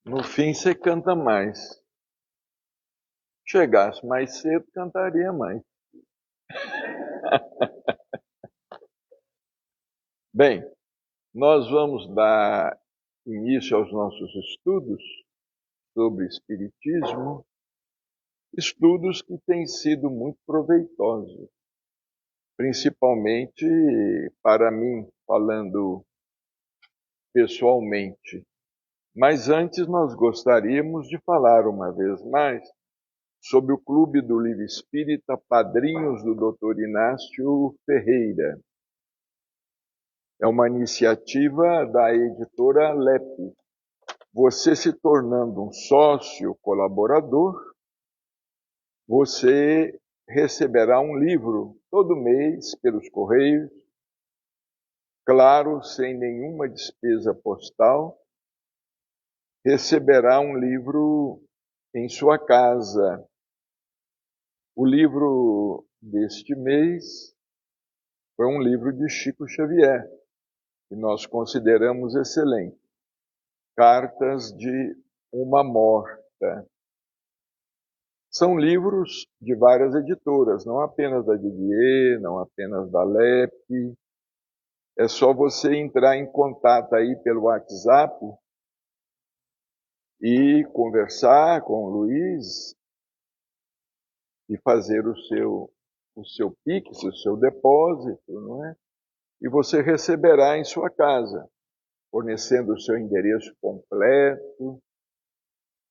No fim, você canta mais. Chegasse mais cedo, cantaria mais. Bem, nós vamos dar início aos nossos estudos sobre Espiritismo, estudos que têm sido muito proveitosos, principalmente para mim, falando pessoalmente. Mas antes nós gostaríamos de falar uma vez mais sobre o Clube do Livro Espírita Padrinhos do Dr. Inácio Ferreira. É uma iniciativa da editora LEP. Você se tornando um sócio colaborador, você receberá um livro todo mês pelos correios, claro, sem nenhuma despesa postal, receberá um livro em sua casa. O livro deste mês foi um livro de Chico Xavier, que nós consideramos excelente. Cartas de uma Morta. São livros de várias editoras, não apenas da Didier, não apenas da LEP. É só você entrar em contato aí pelo WhatsApp e conversar com o Luiz e fazer o seu Pix, o seu depósito, não é? E você receberá em sua casa, fornecendo o seu endereço completo,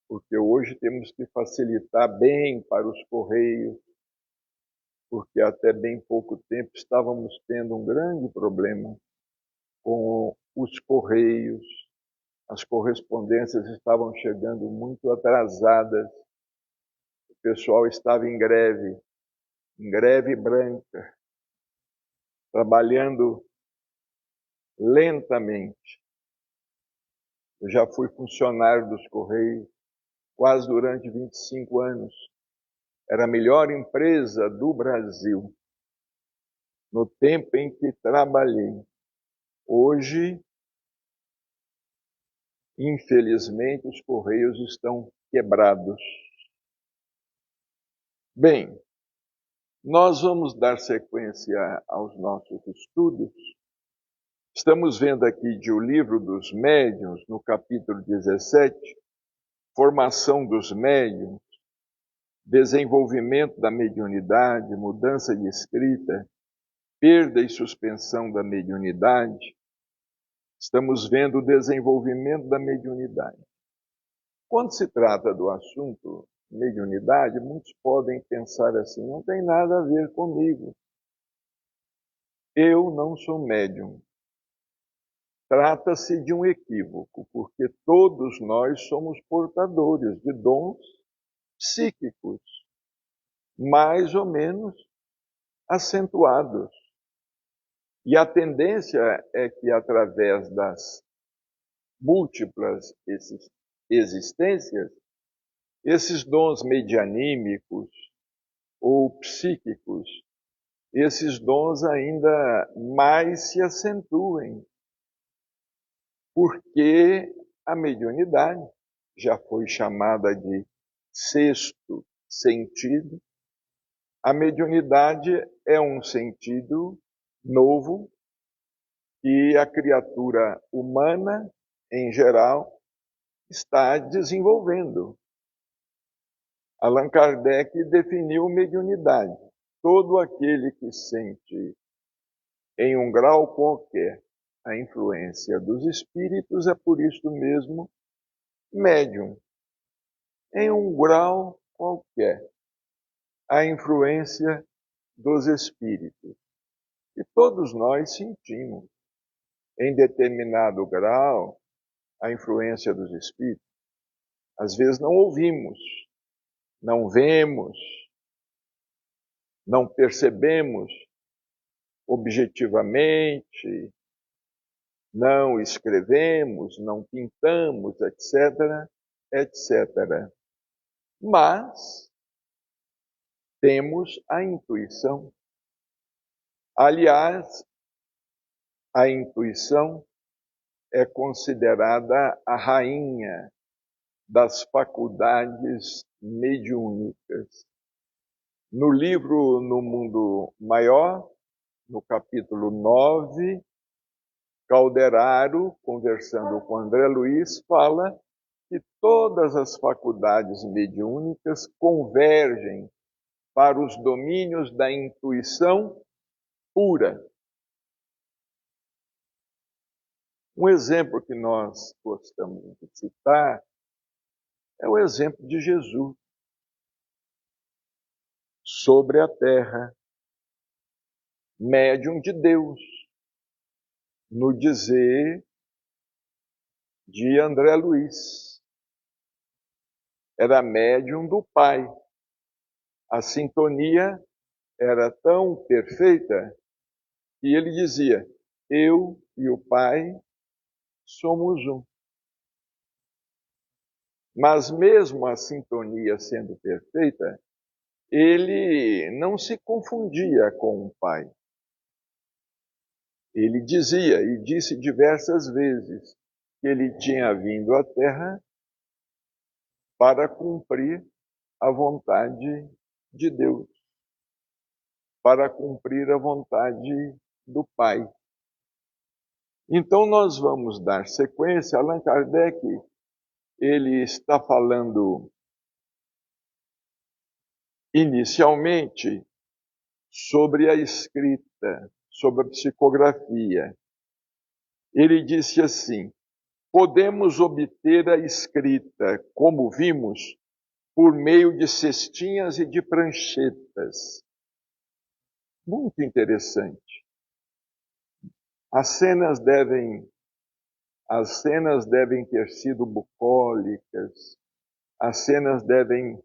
porque hoje temos que facilitar bem para os correios, porque até bem pouco tempo estávamos tendo um grande problema com os correios. As correspondências estavam chegando muito atrasadas, o pessoal estava em greve branca, trabalhando lentamente. Eu já fui funcionário dos Correios quase durante 25 anos. Era a melhor empresa do Brasil no tempo em que trabalhei. Hoje, infelizmente, os Correios estão quebrados. Bem, nós vamos dar sequência aos nossos estudos. Estamos vendo aqui de O Livro dos Médiuns, no capítulo 17, Formação dos Médiuns, Desenvolvimento da Mediunidade, Mudança de Escrita, Perda e Suspensão da Mediunidade. Estamos vendo o desenvolvimento da mediunidade. Quando se trata do assunto mediunidade, muitos podem pensar assim, não tem nada a ver comigo. Eu não sou médium. Trata-se de um equívoco, porque todos nós somos portadores de dons psíquicos, mais ou menos acentuados. E a tendência é que, através das múltiplas existências, esses dons medianímicos ou psíquicos, esses dons ainda mais se acentuem, porque a mediunidade já foi chamada de sexto sentido. A mediunidade é um sentido novo que a criatura humana, em geral, está desenvolvendo. Allan Kardec definiu mediunidade. Todo aquele que sente, em um grau qualquer, a influência dos espíritos é por isso mesmo médium. Em um grau qualquer, a influência dos espíritos. E todos nós sentimos, em determinado grau, a influência dos espíritos. Às vezes não ouvimos, não vemos, não percebemos objetivamente, não escrevemos, não pintamos, etc., etc. Mas temos a intuição. Aliás, a intuição é considerada a rainha das faculdades mediúnicas. No livro No Mundo Maior, no capítulo 9, Calderaro, conversando com André Luiz, fala que todas as faculdades mediúnicas convergem para os domínios da intuição pura. Um exemplo que nós gostamos de citar é o exemplo de Jesus sobre a terra, médium de Deus, no dizer de André Luiz. Era médium do Pai. A sintonia era tão perfeita que ele dizia: eu e o Pai somos um. Mas mesmo a sintonia sendo perfeita, ele não se confundia com o Pai. Ele dizia, e disse diversas vezes, que ele tinha vindo à Terra para cumprir a vontade de Deus, para cumprir a vontade do Pai. Então nós vamos dar sequência. Allan Kardec, ele está falando inicialmente sobre a escrita, sobre a psicografia. Ele disse assim: podemos obter a escrita, como vimos, por meio de cestinhas e de pranchetas. Muito interessante. As cenas devem ter sido bucólicas, as cenas devem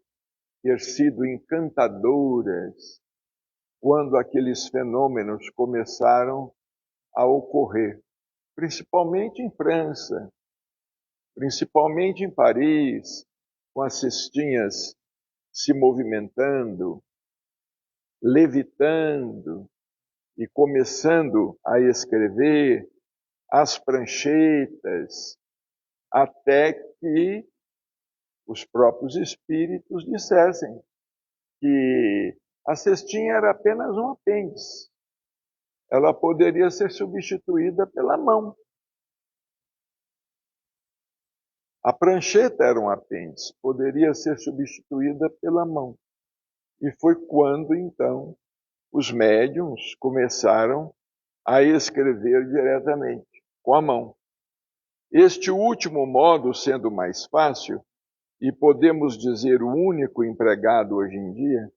ter sido encantadoras quando aqueles fenômenos começaram a ocorrer, principalmente em França, principalmente em Paris, com as cestinhas se movimentando, levitando e começando a escrever as pranchetas, até que os próprios espíritos dissessem que a cestinha era apenas um apêndice. Ela poderia ser substituída pela mão. A prancheta era um apêndice, poderia ser substituída pela mão. E foi quando, então, os médiuns começaram a escrever diretamente, com a mão. Este último modo, sendo mais fácil, e podemos dizer o único empregado hoje em dia,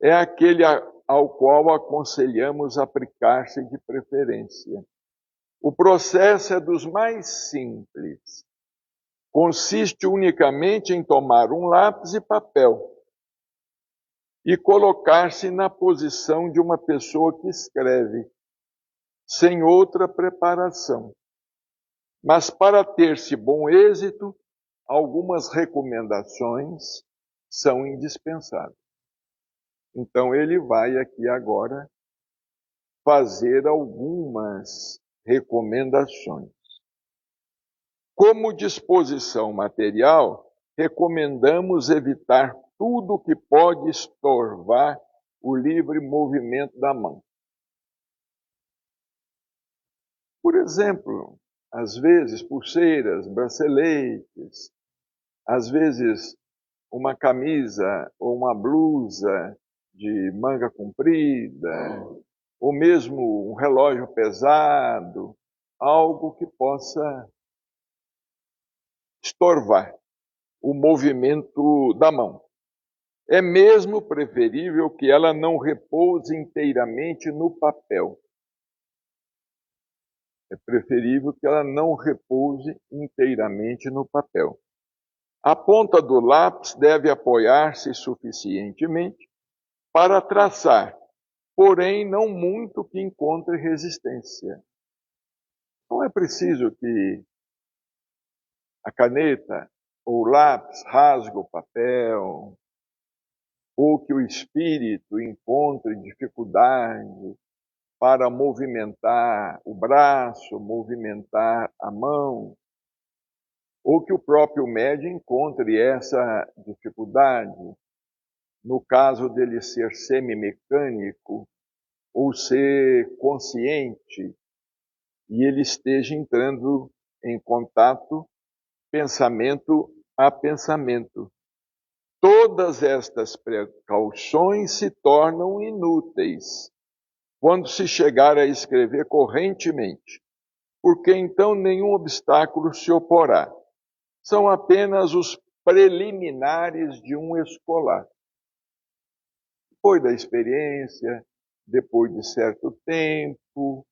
é aquele ao qual aconselhamos aplicar-se de preferência. O processo é dos mais simples. Consiste unicamente em tomar um lápis e papel e colocar-se na posição de uma pessoa que escreve, sem outra preparação. Mas para ter-se bom êxito, algumas recomendações são indispensáveis. Então ele vai aqui agora fazer algumas recomendações. Como disposição material, recomendamos evitar tudo que pode estorvar o livre movimento da mão. Por exemplo, às vezes pulseiras, braceletes, às vezes uma camisa ou uma blusa de manga comprida, ou mesmo um relógio pesado, algo que possa estorvar o movimento da mão. É mesmo preferível que ela não repouse inteiramente no papel. É preferível que ela não repouse inteiramente no papel. A ponta do lápis deve apoiar-se suficientemente para traçar, porém não muito que encontre resistência. Não é preciso que a caneta ou o lápis rasgue o papel, ou que o espírito encontre dificuldade para movimentar o braço, movimentar a mão. ou que o próprio médium encontre essa dificuldade, no caso dele ser semimecânico ou ser consciente, e ele esteja entrando em contato pensamento a pensamento. Todas estas precauções se tornam inúteis quando se chegar a escrever correntemente, porque então nenhum obstáculo se oporá. São apenas os preliminares de um escolar. Depois da experiência, depois de certo tempo,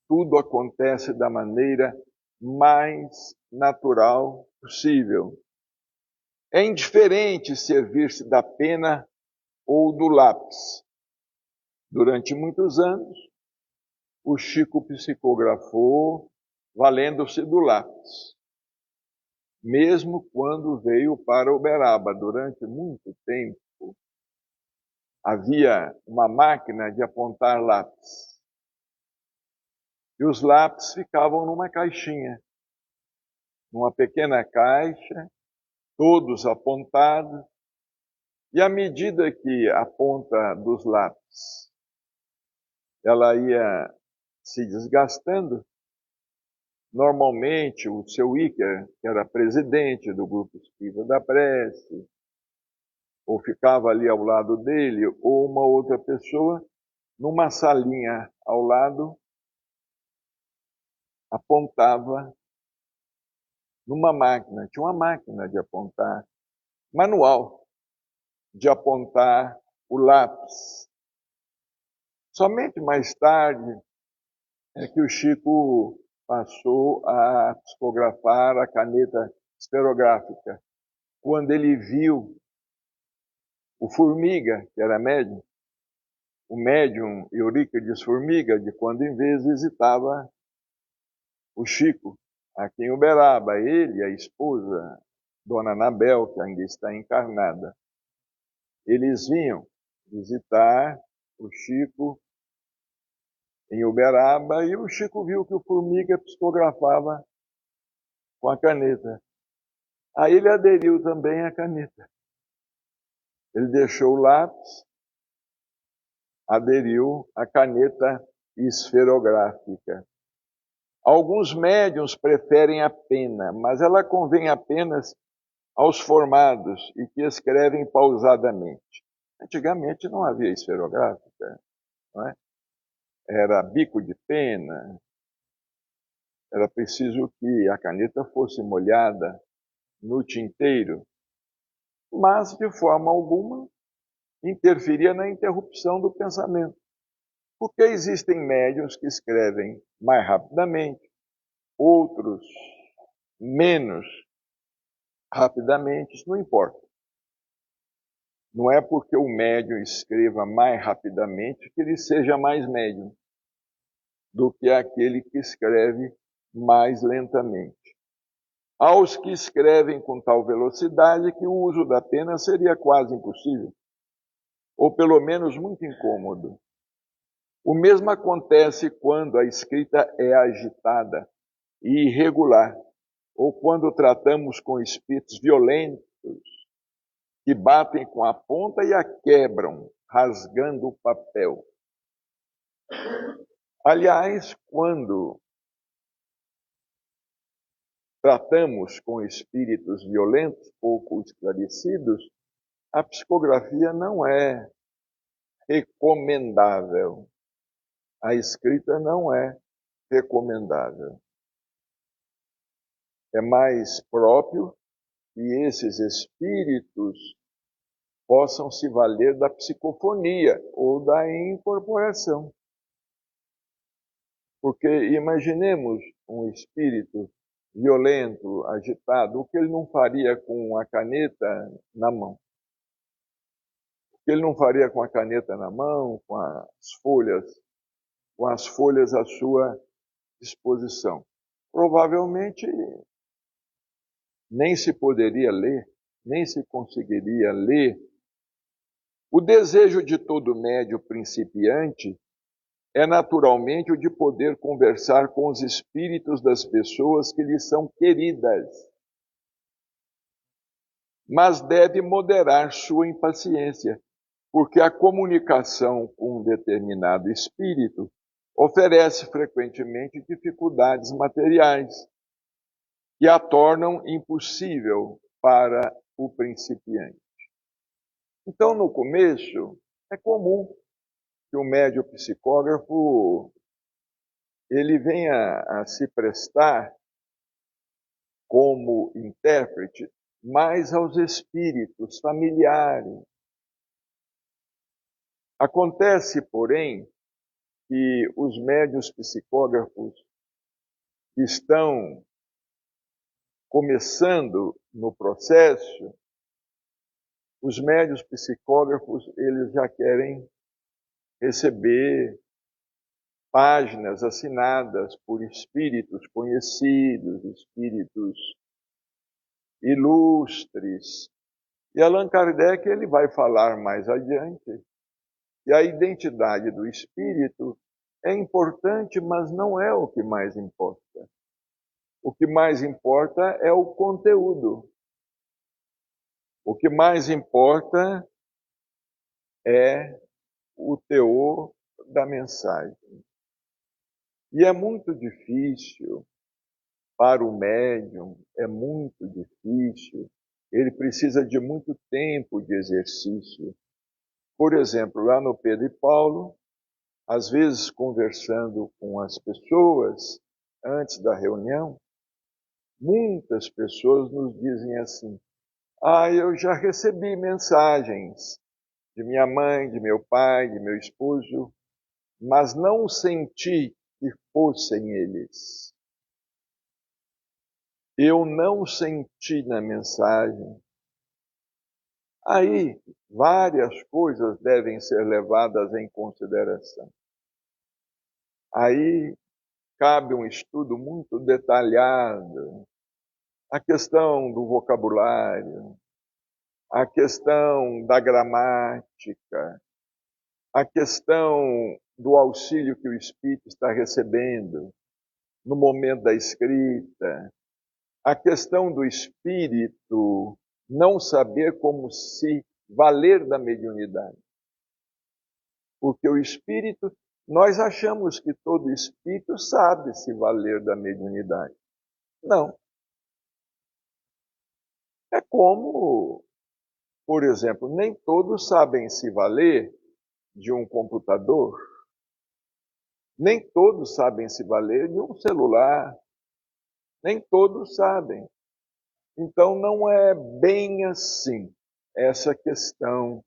tudo acontece da maneira mais natural possível. É indiferente servir-se da pena ou do lápis. Durante muitos anos, o Chico psicografou valendo-se do lápis. Mesmo quando veio para Uberaba, durante muito tempo, havia uma máquina de apontar lápis. E os lápis ficavam numa caixinha, numa pequena caixa, todos apontados. E à medida que a ponta dos lápis ela ia se desgastando, normalmente o seu Íker, que era presidente do Grupo Espírita da Prece, ou ficava ali ao lado dele, ou uma outra pessoa, numa salinha ao lado, apontava numa máquina. Tinha uma máquina de apontar, manual, de apontar o lápis. Somente mais tarde é que o Chico passou a psicografar a caneta esferográfica, quando ele viu o Formiga, que era médium, o médium Eurípides Formiga, de quando em vez visitava o Chico, aqui em Uberaba, ele e a esposa, Dona Anabel, que ainda está encarnada. Eles vinham visitar o Chico em Uberaba e o Chico viu que o Formiga psicografava com a caneta. Aí ele aderiu também à caneta. Ele deixou o lápis, aderiu à caneta esferográfica. Alguns médiuns preferem a pena, mas ela convém apenas aos formados e que escrevem pausadamente. Antigamente não havia esferográfica, não é? Era bico de pena, era preciso que a caneta fosse molhada no tinteiro, mas de forma alguma interferia na interrupção do pensamento. Porque existem médiuns que escrevem mais rapidamente, outros menos rapidamente, isso não importa. Não é porque o médium escreva mais rapidamente que ele seja mais médium do que aquele que escreve mais lentamente. Há os que escrevem com tal velocidade que o uso da pena seria quase impossível, ou pelo menos muito incômodo. O mesmo acontece quando a escrita é agitada e irregular, ou quando tratamos com espíritos violentos que batem com a ponta e a quebram, rasgando o papel. Aliás, quando tratamos com espíritos violentos, pouco esclarecidos, a psicografia não é recomendável. A escrita não é recomendável. É mais próprio que esses espíritos possam se valer da psicofonia ou da incorporação. Porque imaginemos um espírito violento, agitado, o que ele não faria com a caneta na mão? O que ele não faria com a caneta na mão, com as folhas à sua disposição? Provavelmente nem se poderia ler, nem se conseguiria ler. O desejo de todo médium principiante é naturalmente o de poder conversar com os espíritos das pessoas que lhe são queridas, mas deve moderar sua impaciência, porque a comunicação com um determinado espírito oferece frequentemente dificuldades materiais que a tornam impossível para o principiante. Então, no começo, é comum que o médium psicógrafo ele venha a se prestar como intérprete mais aos espíritos familiares. Acontece, porém, que os médiuns psicógrafos que estão começando no processo, os médiuns psicógrafos, eles já querem receber páginas assinadas por espíritos conhecidos, espíritos ilustres. E Allan Kardec ele vai falar mais adiante que a identidade do espírito é importante, mas não é o que mais importa. O que mais importa é o conteúdo. O que mais importa é o teor da mensagem. E é muito difícil para o médium, é muito difícil. Ele precisa de muito tempo de exercício. Por exemplo, lá no Pedro e Paulo, às vezes conversando com as pessoas antes da reunião, muitas pessoas nos dizem assim: eu já recebi mensagens de minha mãe, de meu pai, de meu esposo, mas não senti que fossem eles. Eu não senti na mensagem. Aí, várias coisas devem ser levadas em consideração. Aí, cabe um estudo muito detalhado. A questão do vocabulário, a questão da gramática, a questão do auxílio que o espírito está recebendo no momento da escrita, a questão do espírito não saber como se valer da mediunidade. Porque o espírito, nós achamos que todo espírito sabe se valer da mediunidade. Não. É como, por exemplo, nem todos sabem se valer de um computador, nem todos sabem se valer de um celular, nem todos sabem. Então não é bem assim essa questão.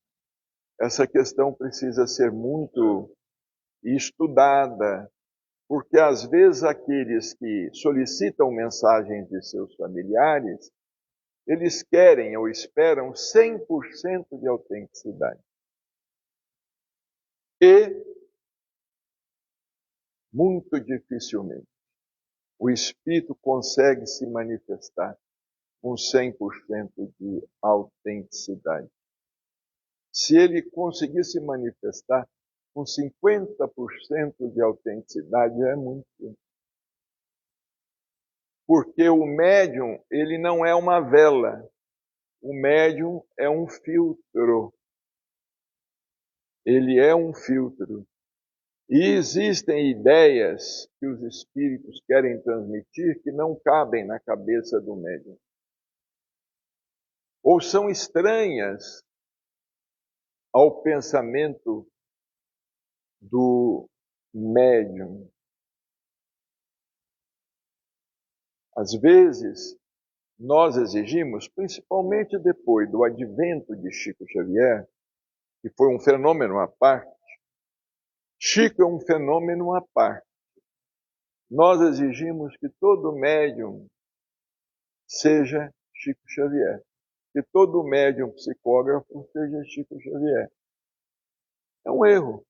Essa questão precisa ser muito estudada, porque às vezes aqueles que solicitam mensagens de seus familiares, eles querem ou esperam 100% de autenticidade. E, muito dificilmente, o espírito consegue se manifestar com 100% de autenticidade. Se ele conseguir se manifestar com 50% de autenticidade, é muito. Porque o médium, ele não é uma vela. O médium é um filtro. Ele é um filtro. E existem ideias que os espíritos querem transmitir que não cabem na cabeça do médium. Ou são estranhas ao pensamento do médium. Às vezes, nós exigimos, principalmente depois do advento de Chico Xavier, que foi um fenômeno à parte. Chico é um fenômeno à parte. Nós exigimos que todo médium seja Chico Xavier. Que todo médium psicógrafo seja Chico Xavier. É um erro.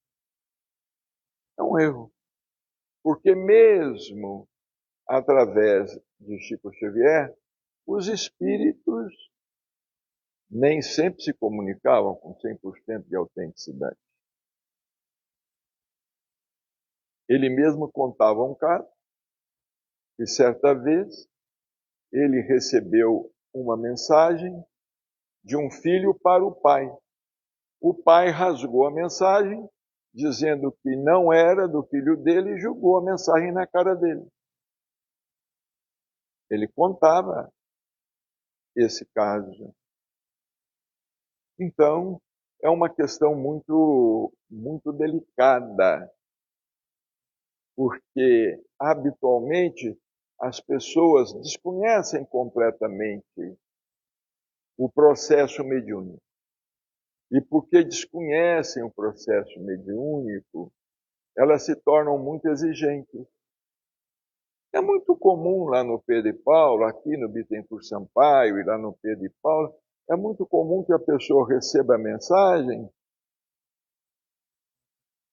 É um erro. Porque mesmo através de Chico Xavier, os espíritos nem sempre se comunicavam com 100% de autenticidade. Ele mesmo contava um caso, que certa vez ele recebeu uma mensagem de um filho para o pai. O pai rasgou a mensagem, dizendo que não era do filho dele, e jogou a mensagem na cara dele. Ele contava esse caso. Então, é uma questão muito delicada, porque habitualmente as pessoas desconhecem completamente o processo mediúnico. E porque desconhecem o processo mediúnico, elas se tornam muito exigentes. É muito comum lá no Pedro e Paulo, aqui no Bittencourt Sampaio e lá no Pedro e Paulo, é muito comum que a pessoa receba a mensagem,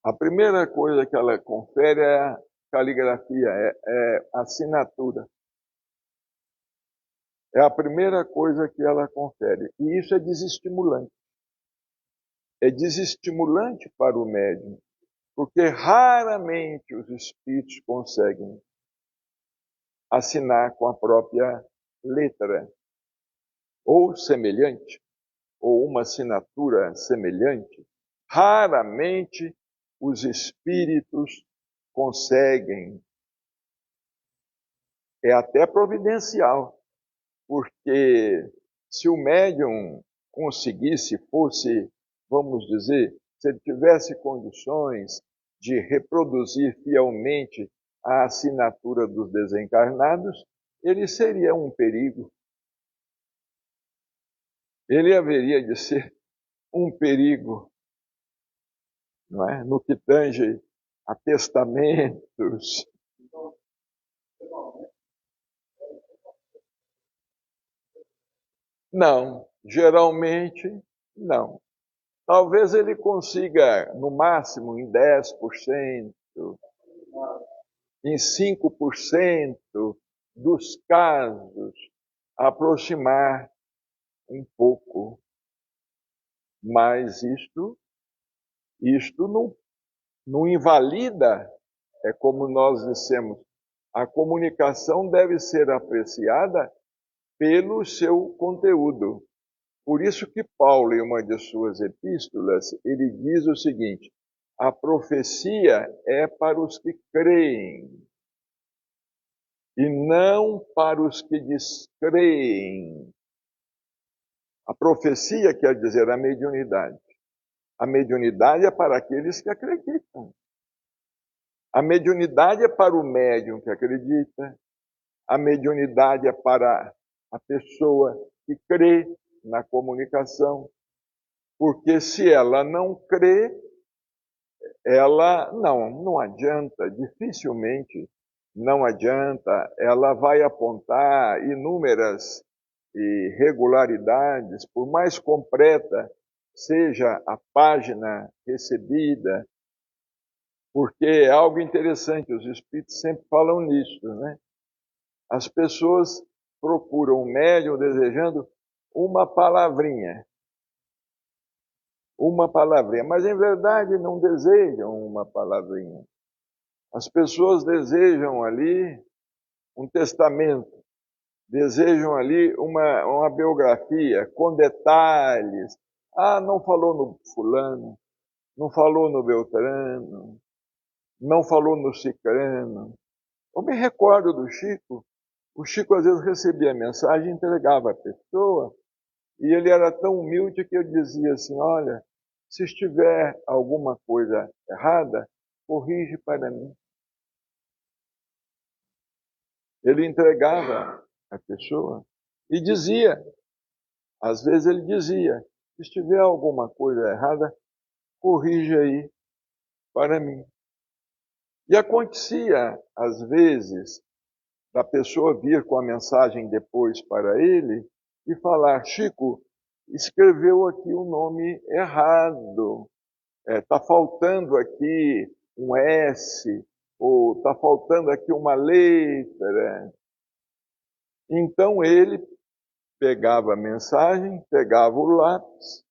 a primeira coisa que ela confere é a caligrafia, é a assinatura. É a primeira coisa que ela confere. E isso é desestimulante. É desestimulante para o médium, porque raramente os espíritos conseguem assinar com a própria letra, ou semelhante, ou uma assinatura semelhante. Raramente os espíritos conseguem. É até providencial, porque se o médium conseguisse, fosse, vamos dizer, se ele tivesse condições de reproduzir fielmente a assinatura dos desencarnados, ele seria um perigo. Ele haveria de ser um perigo, não é? No que tange a testamentos. Não, geralmente não. Talvez ele consiga, no máximo, em 10%, em 5% dos casos, aproximar um pouco. Mas isto não invalida, é como nós dissemos, a comunicação deve ser apreciada pelo seu conteúdo. Por isso que Paulo, em uma de suas epístolas, ele diz o seguinte: a profecia é para os que creem e não para os que descreem. A profecia quer dizer a mediunidade. A mediunidade é para aqueles que acreditam. A mediunidade é para o médium que acredita. A mediunidade é para a pessoa que crê na comunicação. Porque se ela não crê, ela não adianta, dificilmente não adianta, ela vai apontar inúmeras irregularidades, por mais completa seja a página recebida, porque é algo interessante, os espíritos sempre falam nisso, né? As pessoas procuram o médium desejando uma palavrinha, mas em verdade não desejam uma palavrinha. As pessoas desejam ali um testamento, desejam ali uma biografia com detalhes. Ah, não falou no fulano, não falou no Beltrano, não falou no Cicrano. Eu me recordo do Chico. O Chico às vezes recebia a mensagem e entregava à pessoa, e ele era tão humilde que eu dizia assim: olha, se estiver alguma coisa errada, corrige para mim. Ele entregava a pessoa e dizia, às vezes ele dizia: se estiver alguma coisa errada, corrige aí para mim. E acontecia, às vezes, da pessoa vir com a mensagem depois para ele e falar: Chico, escreveu aqui o nome errado, está faltando aqui um S, ou está faltando aqui uma letra. Então ele pegava a mensagem, pegava o lápis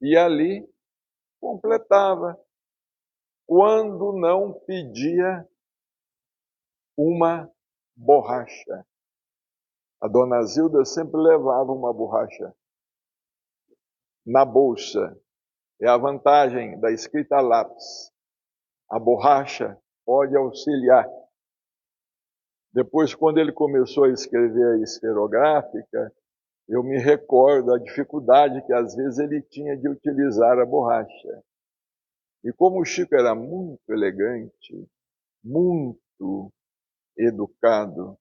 e ali completava. quando não pedia uma borracha. A dona Zilda sempre levava uma borracha na bolsa. É a vantagem da escrita a lápis. A borracha pode auxiliar. Depois, quando ele começou a escrever a esferográfica, eu me recordo da dificuldade que às vezes ele tinha de utilizar a borracha. E como o Chico era muito elegante, muito educado,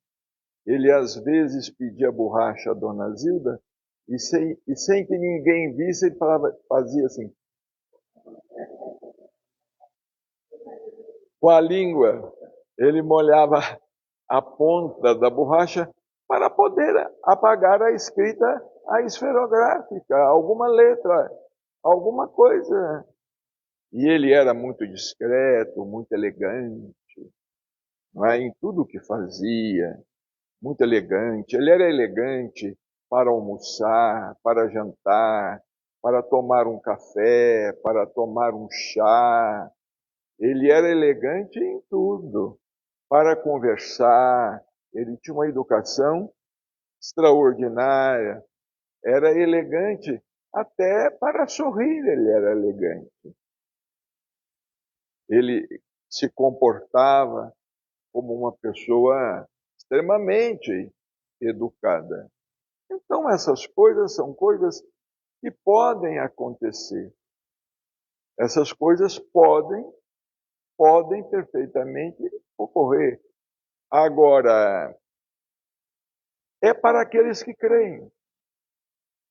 ele às vezes pedia borracha à dona Zilda e sem que ninguém visse, ele fazia assim. Com a língua, ele molhava a ponta da borracha para poder apagar a escrita, a esferográfica, alguma letra, alguma coisa. E ele era muito discreto, muito elegante, não é? Em tudo que fazia, muito elegante. Ele era elegante para almoçar, para jantar, para tomar um café, para tomar um chá. Ele era elegante em tudo, para conversar. Ele tinha uma educação extraordinária. Era elegante até para sorrir, ele era elegante. Ele se comportava como uma pessoa extremamente educada. Então, essas coisas são coisas que podem acontecer. Essas coisas podem perfeitamente ocorrer. Agora, é para aqueles que creem.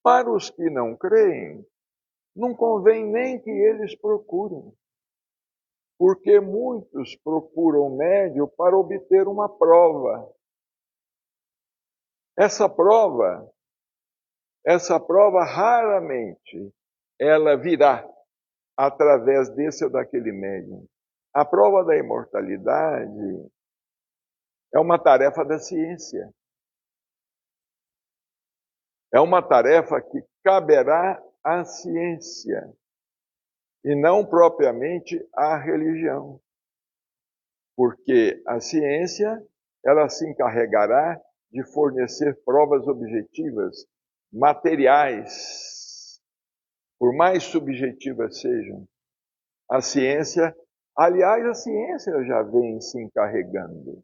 Para os que não creem, não convém nem que eles procurem. Porque muitos procuram médium para obter uma prova. Essa prova raramente ela virá através desse ou daquele médium. A prova da imortalidade é uma tarefa da ciência. É uma tarefa que caberá à ciência e não propriamente à religião. Porque a ciência, ela se encarregará de fornecer provas objetivas, materiais, por mais subjetivas sejam. A ciência já vem se encarregando.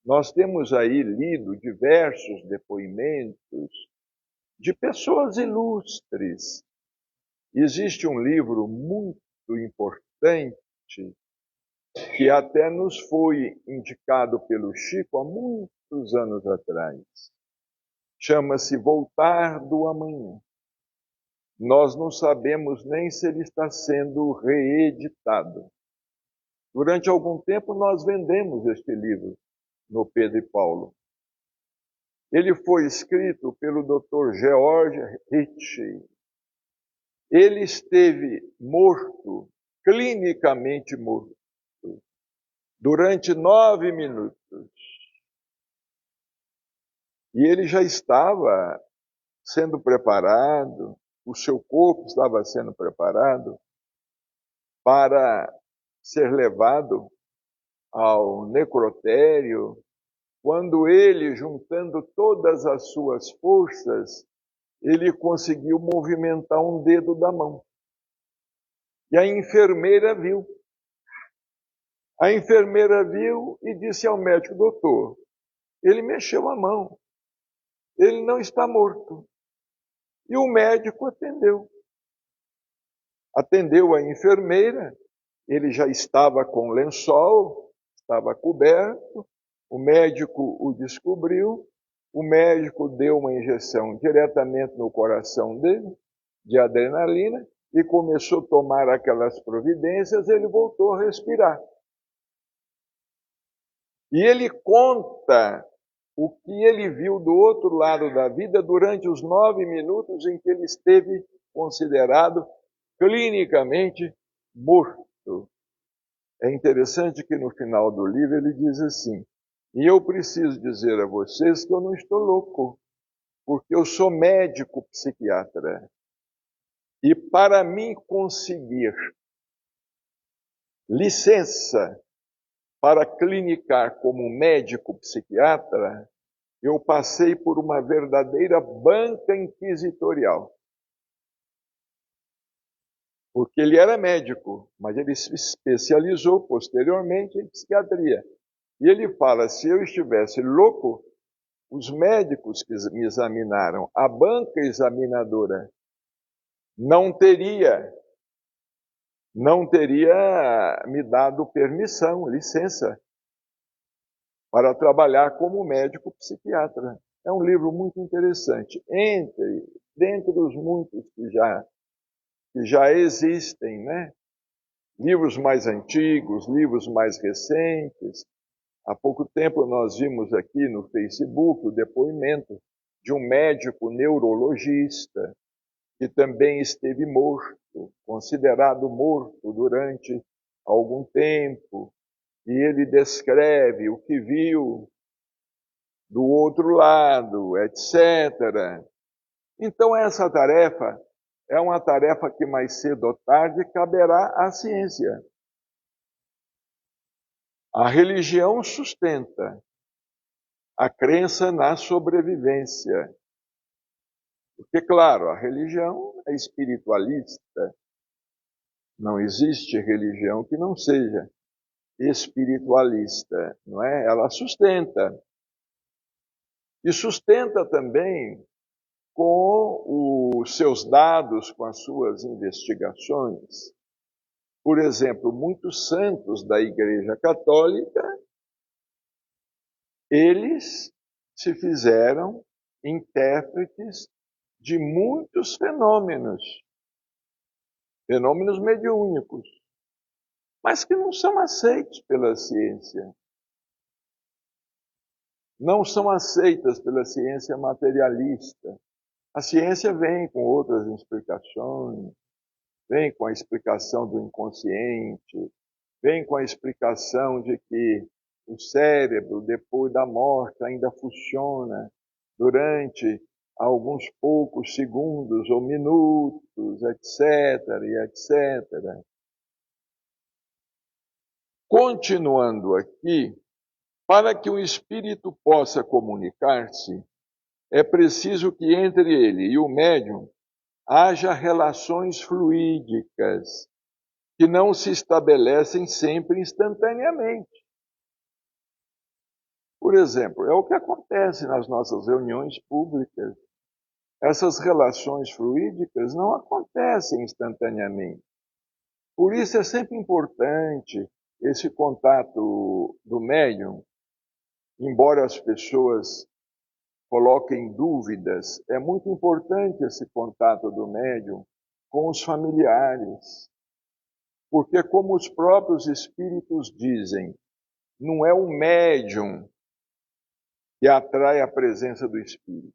Nós temos aí lido diversos depoimentos de pessoas ilustres. Existe um livro muito importante que até nos foi indicado pelo Chico há muitos anos atrás. Chama-se Voltar do Amanhã. Nós não sabemos nem se ele está sendo reeditado. Durante algum tempo nós vendemos este livro no Pedro e Paulo. Ele foi escrito pelo Dr. George Ritchie. Ele esteve morto, clinicamente morto, durante 9 minutos. E ele já estava sendo preparado, o seu corpo estava sendo preparado para ser levado ao necrotério, quando ele, juntando todas as suas forças, ele conseguiu movimentar um dedo da mão. E a enfermeira viu. A enfermeira viu e disse ao médico: doutor, ele mexeu a mão, ele não está morto. E o médico atendeu. Atendeu a enfermeira, ele já estava com lençol, estava coberto, o médico o descobriu, o médico deu uma injeção diretamente no coração dele, de adrenalina, e começou a tomar aquelas providências, ele voltou a respirar. E ele conta o que ele viu do outro lado da vida durante os 9 minutos em que ele esteve considerado clinicamente morto. É interessante que no final do livro ele diz assim: e eu preciso dizer a vocês que eu não estou louco, porque eu sou médico psiquiatra. E para mim conseguir licença para clinicar como médico psiquiatra, eu passei por uma verdadeira banca inquisitorial. Porque ele era médico, mas ele se especializou posteriormente em psiquiatria. E ele fala, se eu estivesse louco, os médicos que me examinaram, a banca examinadora, não teria me dado permissão, licença, para trabalhar como médico psiquiatra. É um livro muito interessante. Dentre os muitos que já existem, né? Livros mais antigos, livros mais recentes. Há pouco tempo nós vimos aqui no Facebook o depoimento de um médico neurologista que também esteve morto, considerado morto durante algum tempo, e ele descreve o que viu do outro lado, etc. Então essa tarefa é uma tarefa que mais cedo ou tarde caberá à ciência. A religião sustenta a crença na sobrevivência. Porque, claro, a religião é espiritualista. Não existe religião que não seja espiritualista, não é? Ela sustenta. E sustenta também com os seus dados, com as suas investigações. Por exemplo, muitos santos da Igreja Católica, eles se fizeram intérpretes de muitos fenômenos mediúnicos, mas que não são aceitos pela ciência. Não são aceitas pela ciência materialista. A ciência vem com outras explicações, vem com a explicação do inconsciente, vem com a explicação de que o cérebro, depois da morte, ainda funciona durante alguns poucos segundos ou minutos, etc., e etc. Continuando aqui, para que o espírito possa comunicar-se, é preciso que entre ele e o médium haja relações fluídicas, que não se estabelecem sempre instantaneamente. Por exemplo, é o que acontece nas nossas reuniões públicas. Essas relações fluídicas não acontecem instantaneamente. Por isso é sempre importante esse contato do médium, embora as pessoas coloquem dúvidas, é muito importante esse contato do médium com os familiares. Porque, como os próprios espíritos dizem, não é o médium que atrai a presença do espírito.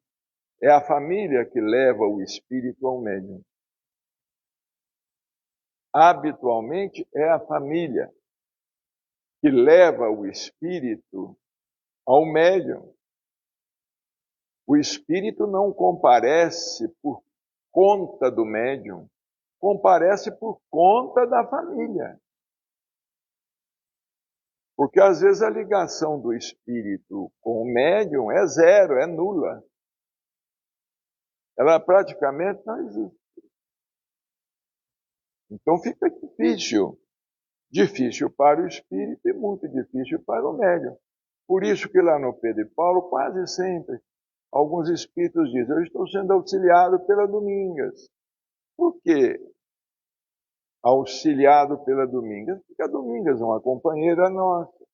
É a família que leva o espírito ao médium. Habitualmente, é a família que leva o espírito ao médium. O espírito não comparece por conta do médium, comparece por conta da família. Porque às vezes a ligação do espírito com o médium é zero, é nula. Ela praticamente não existe. Então fica difícil para o espírito e muito difícil para o médium. Por isso que lá no Pedro e Paulo, quase sempre, alguns espíritos dizem, eu estou sendo auxiliado pela Domingas. Por quê? Auxiliado pela Domingas? Porque a Domingas é uma companheira nossa,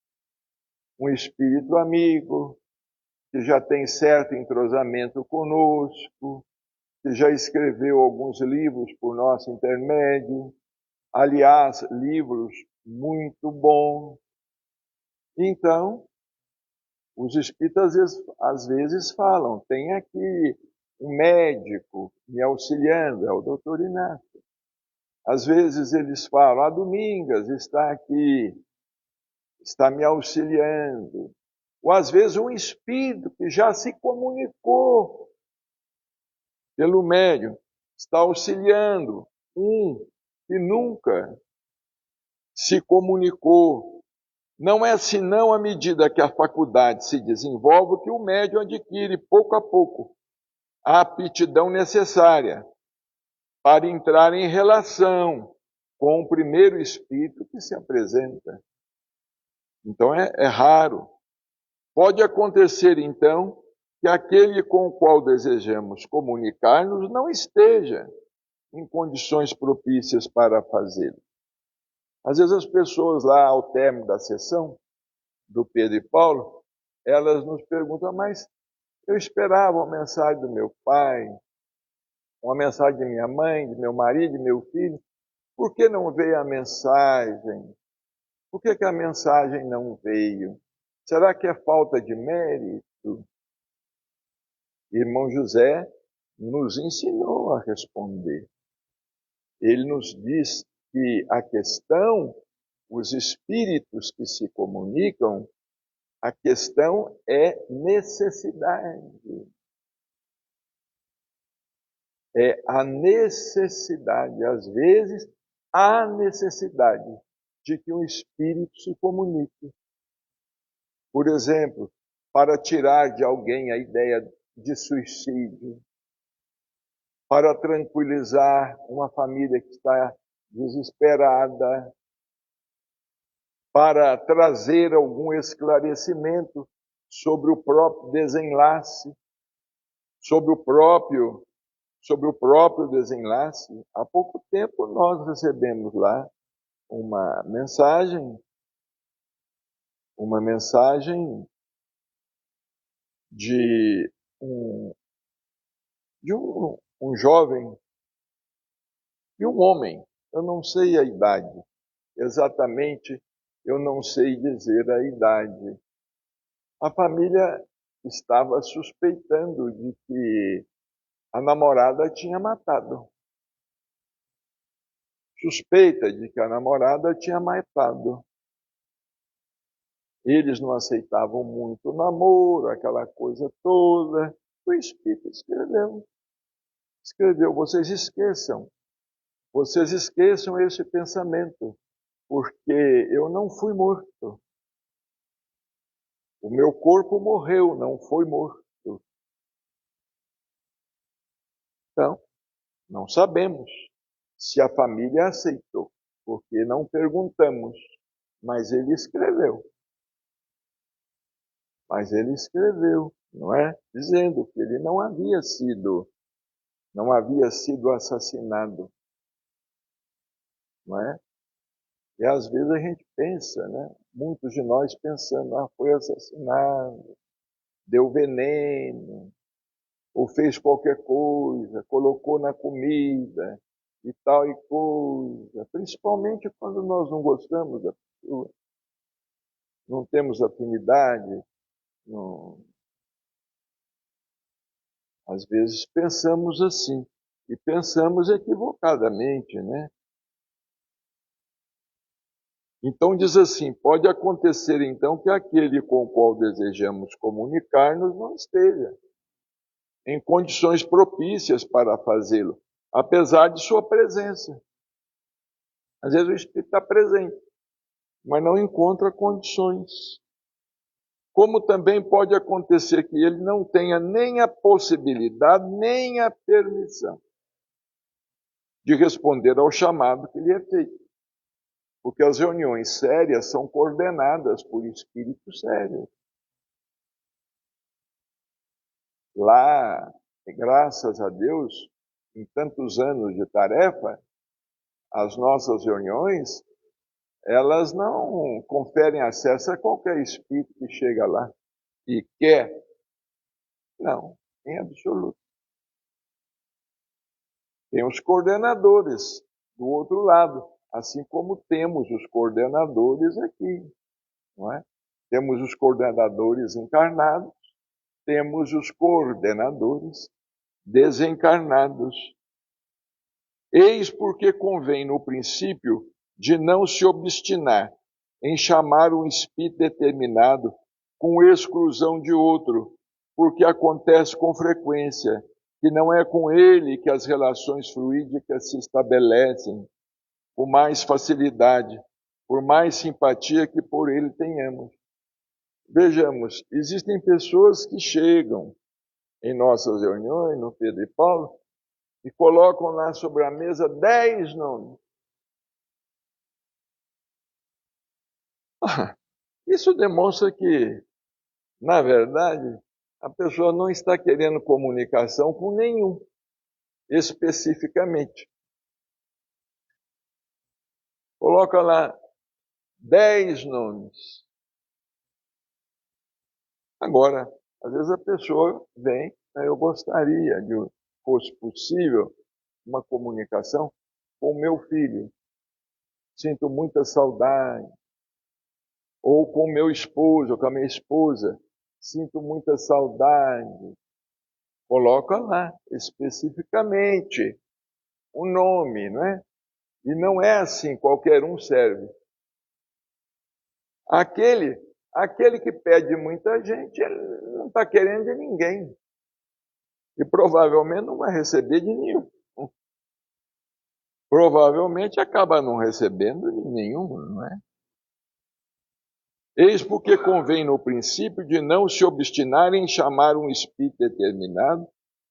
um espírito amigo, que já tem certo entrosamento conosco, que já escreveu alguns livros por nosso intermédio, aliás, livros muito bons. Então, os espíritas às vezes falam, tem aqui um médico me auxiliando, é o doutor Inácio. Às vezes eles falam, a Domingas está aqui, está me auxiliando. Ou às vezes um espírito que já se comunicou pelo médium, está auxiliando um que nunca se comunicou. Não é senão à medida que a faculdade se desenvolve que o médium adquire, pouco a pouco, a aptidão necessária para entrar em relação com o primeiro espírito que se apresenta. Então é raro. Pode acontecer, então, que aquele com o qual desejamos comunicar-nos não esteja em condições propícias para fazê-lo. Às vezes as pessoas lá ao término da sessão do Pedro e Paulo, elas nos perguntam, mas eu esperava uma mensagem do meu pai, uma mensagem de minha mãe, de meu marido, de meu filho, por que não veio a mensagem? Por que a mensagem não veio? Será que é falta de mérito? Irmão José nos ensinou a responder. Ele nos diz que a questão, os espíritos que se comunicam, a questão é necessidade. É a necessidade, às vezes, a necessidade de que um espírito se comunique. Por exemplo, para tirar de alguém a ideia de suicídio, para tranquilizar uma família que está desesperada, para trazer algum esclarecimento sobre o próprio desenlace, sobre o próprio desenlace. Há pouco tempo nós recebemos lá uma mensagem de um jovem, de um homem, eu não sei a idade, exatamente, eu não sei dizer a idade. A família estava suspeitando de que a namorada tinha matado. Suspeita de que a namorada tinha matado. Eles não aceitavam muito o namoro, aquela coisa toda. O Espírito escreveu, vocês esqueçam esse pensamento, porque eu não fui morto. O meu corpo morreu, não foi morto. Então, não sabemos se a família aceitou, porque não perguntamos, mas ele escreveu. Não é? Dizendo que ele não havia sido assassinado, não é? E às vezes a gente pensa, né? Muitos de nós pensando, foi assassinado, deu veneno, ou fez qualquer coisa, colocou na comida e tal e coisa. Principalmente quando nós não gostamos da pessoa, não temos afinidade, às vezes pensamos assim, e pensamos equivocadamente, né? Então diz assim, pode acontecer então que aquele com o qual desejamos comunicar-nos não esteja em condições propícias para fazê-lo, apesar de sua presença. Às vezes o Espírito está presente, mas não encontra condições. Como também pode acontecer que ele não tenha nem a possibilidade, nem a permissão de responder ao chamado que lhe é feito. Porque as reuniões sérias são coordenadas por espíritos sérios. Lá, graças a Deus, em tantos anos de tarefa, as nossas reuniões, elas não conferem acesso a qualquer espírito que chega lá e quer. Não, em absoluto. Tem os coordenadores do outro lado, assim como temos os coordenadores aqui, não é? Temos os coordenadores encarnados, temos os coordenadores desencarnados. Eis porque convém, no princípio, de não se obstinar em chamar um espírito determinado com exclusão de outro, porque acontece com frequência que não é com ele que as relações fluídicas se estabelecem com mais facilidade, por mais simpatia que por ele tenhamos. Vejamos, existem pessoas que chegam em nossas reuniões, no Pedro e Paulo, e colocam lá sobre a mesa 10 nomes. Isso demonstra que, na verdade, a pessoa não está querendo comunicação com nenhum, especificamente. Coloca lá 10 nomes. Agora, às vezes a pessoa vem, eu gostaria de, fosse possível, uma comunicação com o meu filho. Sinto muita saudade. Ou com o meu esposo, ou com a minha esposa. Sinto muita saudade. Coloca lá, especificamente, o nome, não é? E não é assim, qualquer um serve. Aquele que pede muita gente, ele não está querendo de ninguém. E provavelmente não vai receber de nenhum. Provavelmente acaba não recebendo de nenhum, não é? Eis porque convém no princípio de não se obstinar em chamar um espírito determinado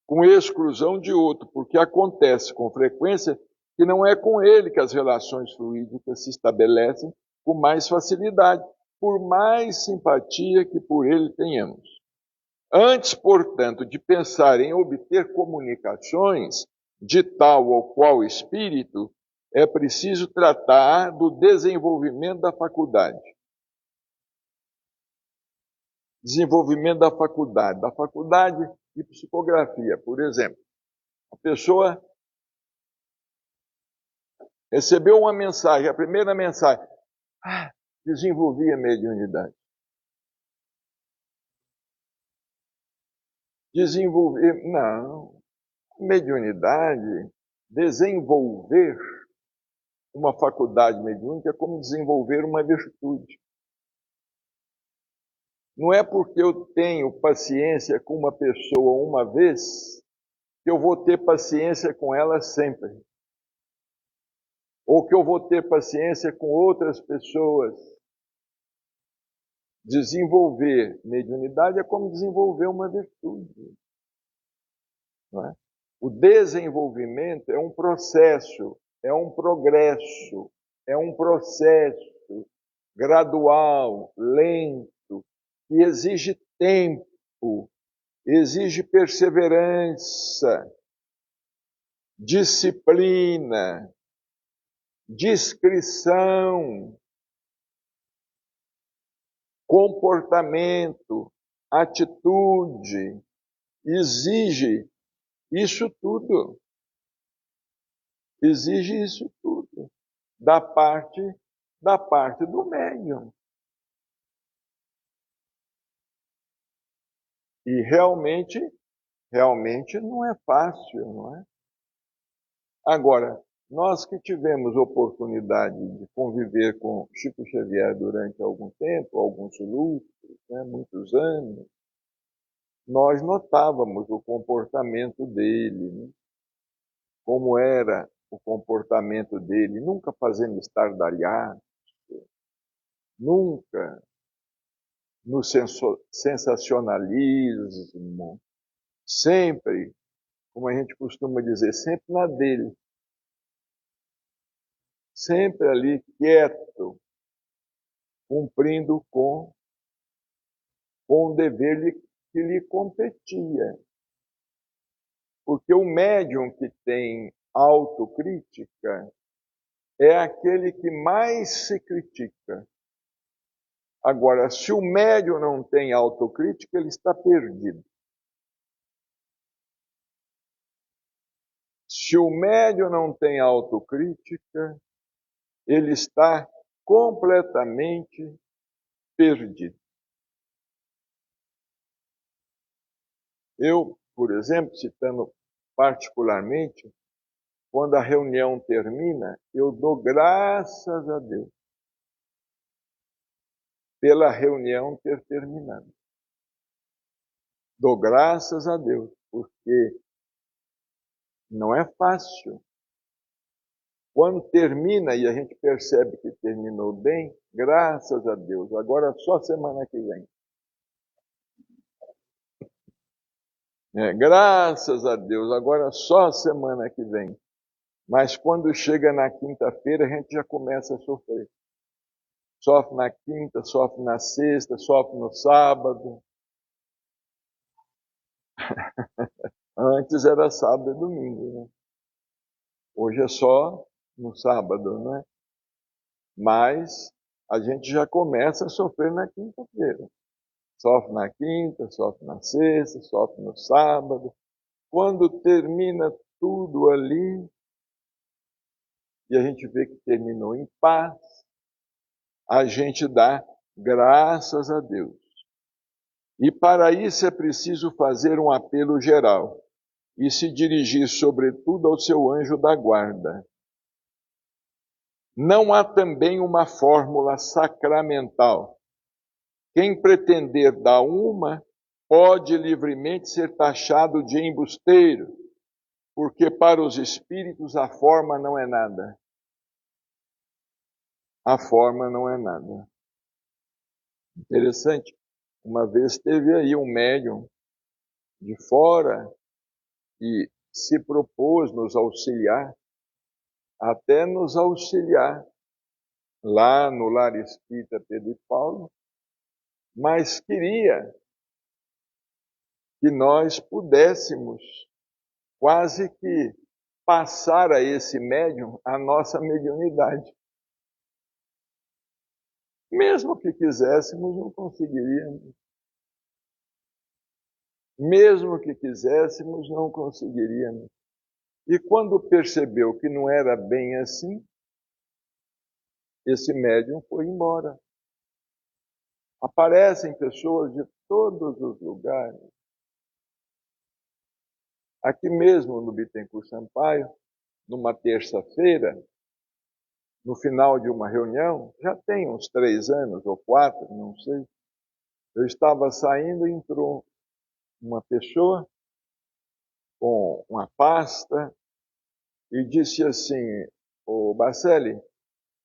com exclusão de outro, porque acontece com frequência que não é com ele que as relações fluídicas se estabelecem com mais facilidade, por mais simpatia que por ele tenhamos. Antes, portanto, de pensar em obter comunicações de tal ou qual espírito, é preciso tratar do desenvolvimento da faculdade. Desenvolvimento da faculdade de psicografia, por exemplo. A pessoa recebeu uma mensagem, a primeira mensagem, desenvolvi a mediunidade. Não, mediunidade, desenvolver uma faculdade mediúnica é como desenvolver uma virtude. Não é porque eu tenho paciência com uma pessoa uma vez que eu vou ter paciência com ela sempre. Ou que eu vou ter paciência com outras pessoas. Desenvolver mediunidade é como desenvolver uma virtude. Não é? O desenvolvimento é um processo, é um progresso, é um processo gradual, lento, que exige tempo, exige perseverança, disciplina, discrição, comportamento, atitude, exige isso tudo. Exige isso tudo da parte do médium. E realmente não é fácil, não é? Agora, nós que tivemos oportunidade de conviver com Chico Xavier durante algum tempo, alguns lustros, né, muitos anos, nós notávamos o comportamento dele, né? Como era o comportamento dele, nunca fazendo estardalhaço, nunca no sensacionalismo, sempre, como a gente costuma dizer, sempre na dele. Sempre ali quieto, cumprindo com o dever que lhe competia. Porque o médium que tem autocrítica é aquele que mais se critica. Agora, se o médium não tem autocrítica, ele está perdido. Se o médium não tem autocrítica, ele está completamente perdido. Eu, por exemplo, citando particularmente, quando a reunião termina, eu dou graças a Deus pela reunião ter terminado. Dou graças a Deus, porque não é fácil. Quando termina e a gente percebe que terminou bem, graças a Deus, agora só semana que vem. Graças a Deus, agora só semana que vem. Mas quando chega na quinta-feira, a gente já começa a sofrer. Sofre na quinta, sofre na sexta, sofre no sábado. Antes era sábado e domingo, né? Hoje é só no sábado, né? Mas a gente já começa a sofrer na quinta-feira. Sofre na quinta, sofre na sexta, sofre no sábado. Quando termina tudo ali, e a gente vê que terminou em paz, a gente dá graças a Deus. E para isso é preciso fazer um apelo geral e se dirigir sobretudo ao seu anjo da guarda. Não há também uma fórmula sacramental. Quem pretender dar uma, pode livremente ser taxado de embusteiro, porque para os espíritos a forma não é nada. A forma não é nada. Interessante. Uma vez teve aí um médium de fora e se propôs nos auxiliar, até nos auxiliar lá no Lar Espírita Pedro e Paulo, mas queria que nós pudéssemos quase que passar a esse médium a nossa mediunidade. Mesmo que quiséssemos, não conseguiríamos. Mesmo que quiséssemos, não conseguiríamos. E quando percebeu que não era bem assim, esse médium foi embora. Aparecem pessoas de todos os lugares. Aqui mesmo no Bittencourt Sampaio, numa terça-feira, no final de uma reunião, já tem uns 3 anos ou 4, não sei, eu estava saindo e entrou uma pessoa com uma pasta e disse assim: "Ô Bacelli,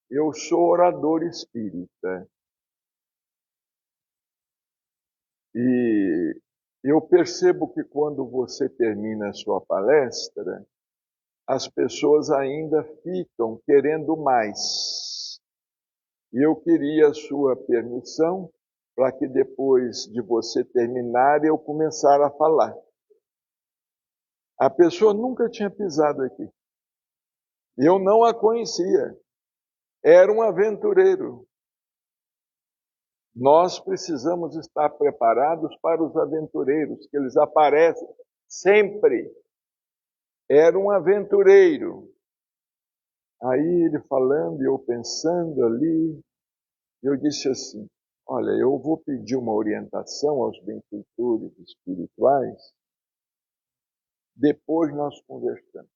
eu sou orador espírita e eu percebo que quando você termina a sua palestra, as pessoas ainda ficam querendo mais. E eu queria a sua permissão para que depois de você terminar eu começar a falar." A pessoa nunca tinha pisado aqui. Eu não a conhecia. Era um aventureiro. Nós precisamos estar preparados para os aventureiros, que eles aparecem sempre. Era um aventureiro. Aí ele falando e eu pensando ali, eu disse assim: "Olha, eu vou pedir uma orientação aos benfeitores espirituais, depois nós conversamos."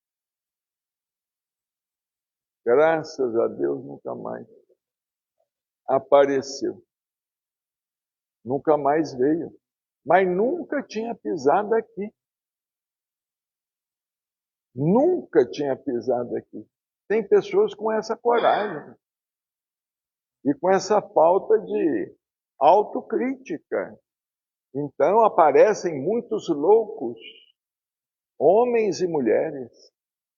Graças a Deus nunca mais apareceu. Nunca mais veio. Mas nunca tinha pisado aqui. Nunca tinha pisado aqui. Tem pessoas com essa coragem e com essa falta de autocrítica. Então aparecem muitos loucos, homens e mulheres.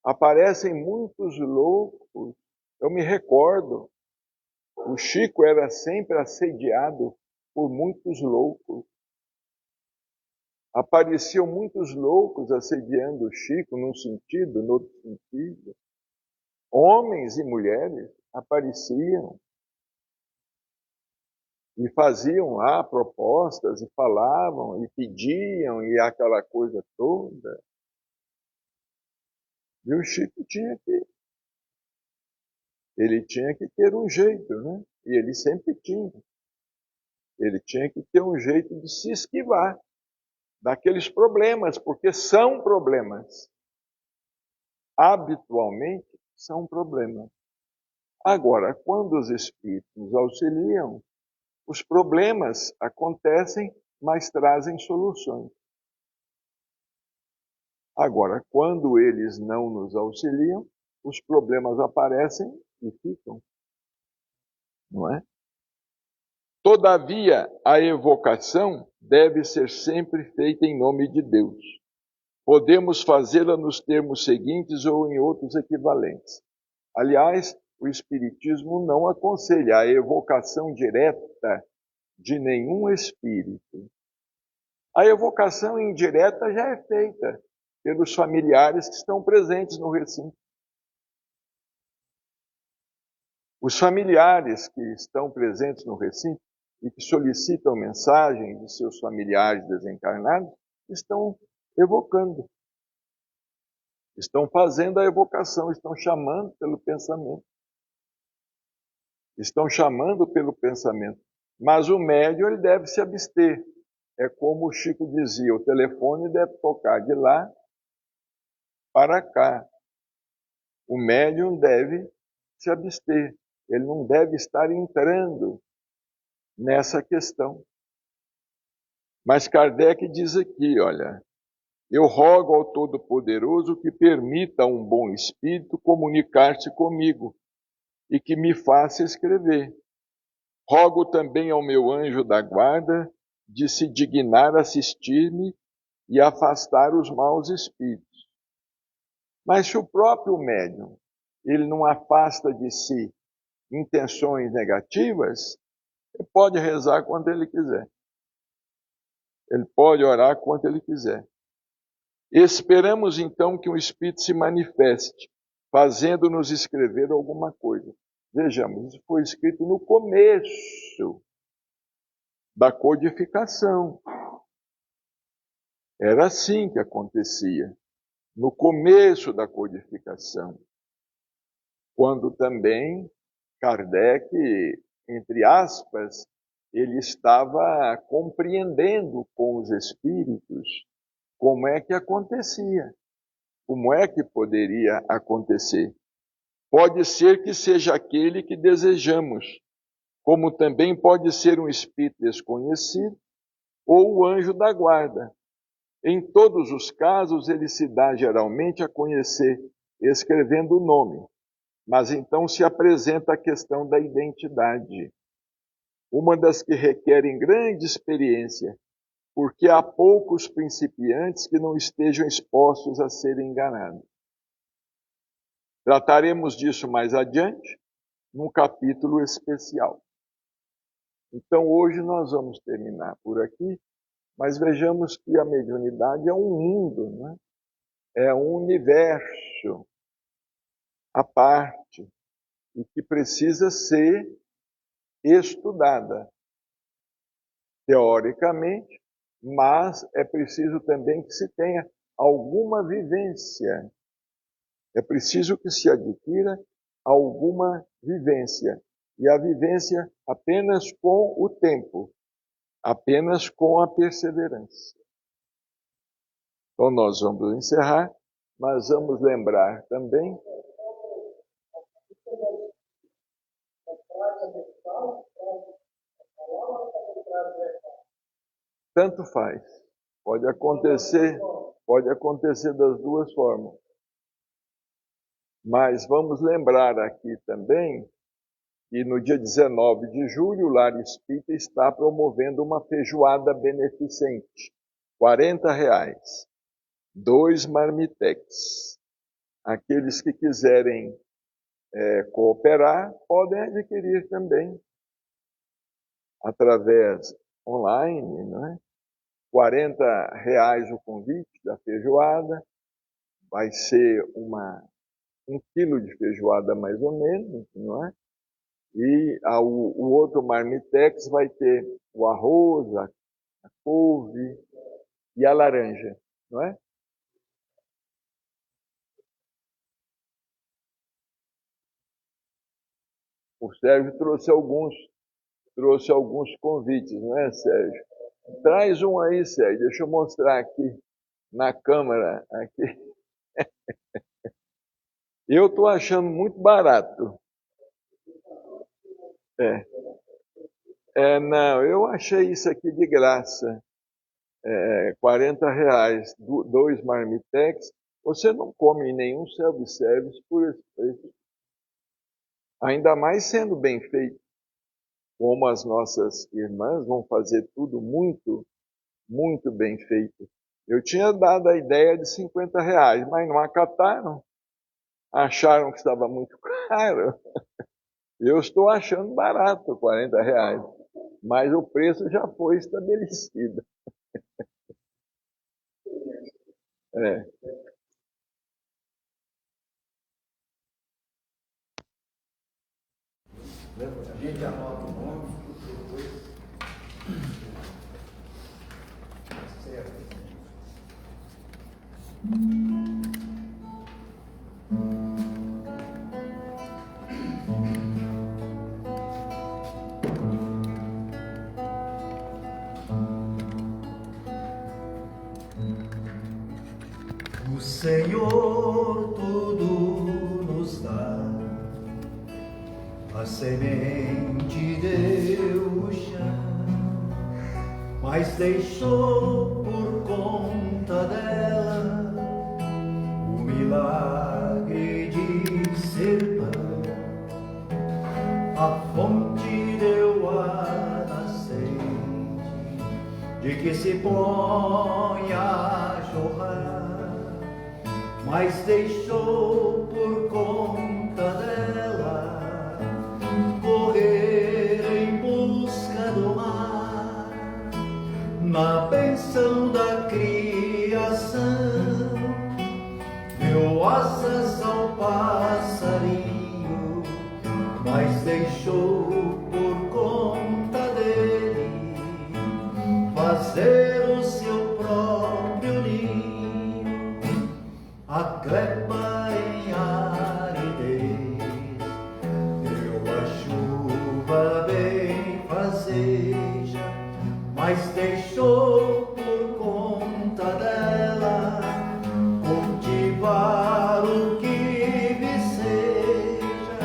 Aparecem muitos loucos. Eu me recordo, o Chico era sempre assediado por muitos loucos. Apareciam muitos loucos assediando o Chico, num sentido, no outro sentido. Homens e mulheres apareciam e faziam lá propostas, e falavam, e pediam, e aquela coisa toda. E o Chico ele tinha que ter um jeito, né? E ele sempre tinha. Ele tinha que ter um jeito de se esquivar daqueles problemas, porque são problemas. Habitualmente são problemas. Agora, quando os espíritos nos auxiliam, os problemas acontecem, mas trazem soluções. Agora, quando eles não nos auxiliam, os problemas aparecem e ficam, não é? Todavia, a evocação deve ser sempre feita em nome de Deus. Podemos fazê-la nos termos seguintes ou em outros equivalentes. Aliás, o Espiritismo não aconselha a evocação direta de nenhum espírito. A evocação indireta já é feita pelos familiares que estão presentes no recinto. Os familiares que estão presentes no recinto e que solicitam mensagem de seus familiares desencarnados estão evocando. Estão fazendo a evocação, estão chamando pelo pensamento. Estão chamando pelo pensamento. Mas o médium ele deve se abster. É como o Chico dizia, o telefone deve tocar de lá para cá. O médium deve se abster. Ele não deve estar entrando nessa questão. Mas Kardec diz aqui, olha, eu rogo ao Todo-Poderoso que permita a um bom espírito comunicar-se comigo e que me faça escrever. Rogo também ao meu anjo da guarda de se dignar assistir-me e afastar os maus espíritos. Mas se o próprio médium ele não afasta de si intenções negativas, ele pode rezar quando ele quiser. Ele pode orar quando ele quiser. Esperamos então que um espírito se manifeste, fazendo-nos escrever alguma coisa. Vejamos, isso foi escrito no começo da codificação. Era assim que acontecia, no começo da codificação, quando também Kardec, entre aspas, ele estava compreendendo com os espíritos como é que acontecia, como é que poderia acontecer. Pode ser que seja aquele que desejamos, como também pode ser um espírito desconhecido ou o anjo da guarda. Em todos os casos, ele se dá geralmente a conhecer escrevendo o nome, mas então se apresenta a questão da identidade, uma das que requerem grande experiência, porque há poucos principiantes que não estejam expostos a serem enganados. Trataremos disso mais adiante, num capítulo especial. Então, hoje nós vamos terminar por aqui, mas vejamos que a mediunidade é um mundo, né? É um universo à parte e que precisa ser estudada teoricamente, mas é preciso também que se tenha alguma vivência. É preciso que se adquira alguma vivência. E a vivência apenas com o tempo, apenas com a perseverança. Então nós vamos encerrar, mas vamos lembrar também. Tanto faz. Pode acontecer das duas formas. Mas vamos lembrar aqui também que no dia 19 de julho o Lar Espírita está promovendo uma feijoada beneficente. R$40. 2 marmitex. Aqueles que quiserem cooperar podem adquirir também através online, né? R$40 o convite da feijoada, vai ser um quilo de feijoada mais ou menos, não é? E o outro marmitex vai ter o arroz, a couve e a laranja, não é? O Sérgio trouxe alguns convites, não é, Sérgio? Traz um aí, Sérgio, deixa eu mostrar aqui na câmera. Aqui. Eu estou achando muito barato. Não, eu achei isso aqui de graça. R$40, 2 marmitex Você não come em nenhum self-service por esse preço. Ainda mais sendo bem feito. Como as nossas irmãs vão fazer tudo muito, muito bem feito. Eu tinha dado a ideia de R$ 50, mas não acataram. Acharam que estava muito caro. Eu estou achando barato R$ 40, mas o preço já foi estabelecido. É. A gente anota o nome, depois. Certo. O Senhor tudo nos dá, a semente deu o chão, mas deixou por conta dela o milagre de ser pão. A fonte deu a nascente, de que se põe a jorrar, mas deixou por conta dela correr em busca do mar. Na bênção da criação deu asas ao passarinho, mas deixou por conta dele fazer o seu próprio ninho. A gleba em aridez deu a chuva bem fazeja, mas deixou por conta dela cultivar o que viceja.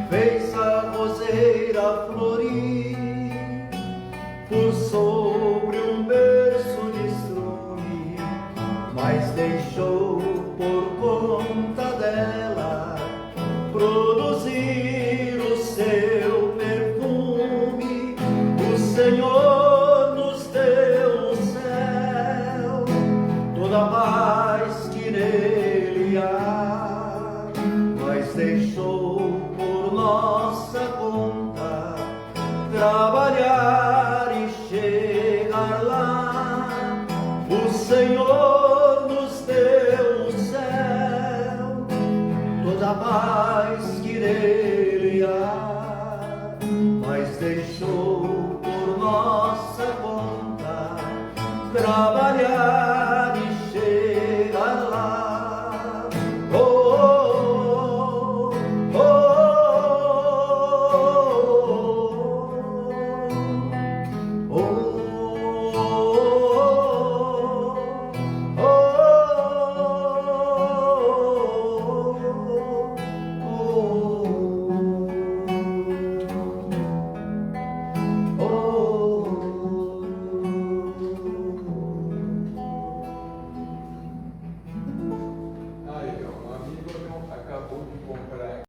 Fez a roseira florir por sobre um berço de estrume, mas deixou por conta dela produzir o seu perfume. O Senhor nos deu o céu, toda a paz que nele há, mas deixou por nossa conta trabalhar